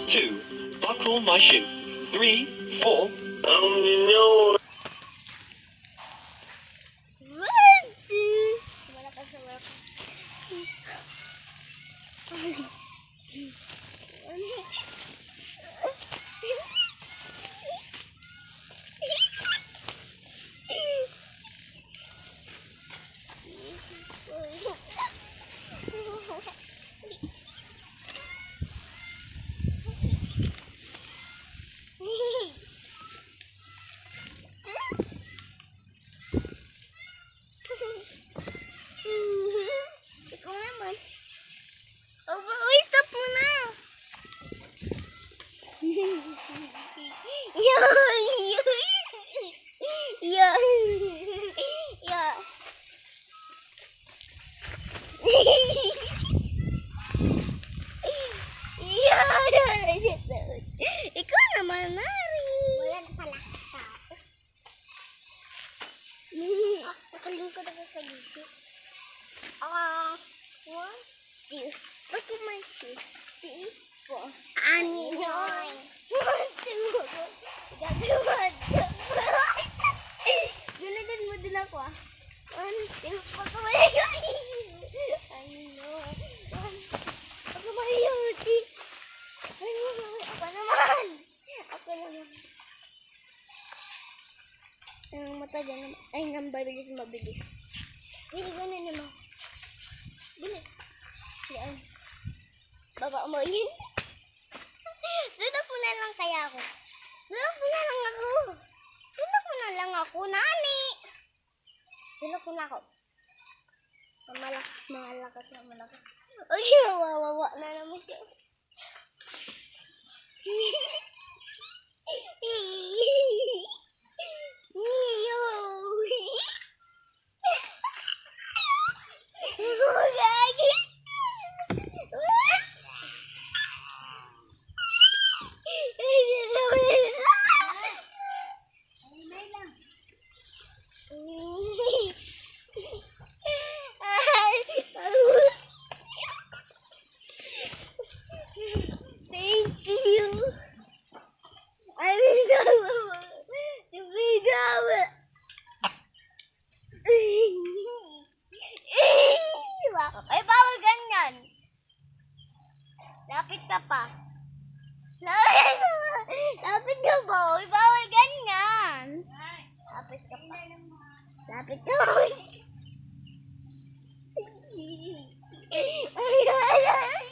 2. Buckle my shoe. 3, 4. Oh no! Ikaw naman. Uy, stop mo na. Ikaw naman, Mari. Wala na pala tao. Nakalingkod ako sa gisip. 1, 2. Ba't kumain si? 3, 4. Ani noy. 1, 2. Gagawa siya. Ganagan mo din ako 1, 2. Pagkamayo. Ano? Pagkamayo. Ako naman. Ang mata dyan. Ay, mabilis. Bili ko na naman. Bili. Yan. Baba mo yun. Dudok mo na lang kaya ako. Dudok mo na lang ako, nani. Dudok mo na ako. Malakas. Ay, wawawa na naman siya. Ay, bawal ganyan. Lapit ka pa. Lapit ka ba? Ay, bawal ganyan. Lapit ka pa. Lapit ka pa. Ay,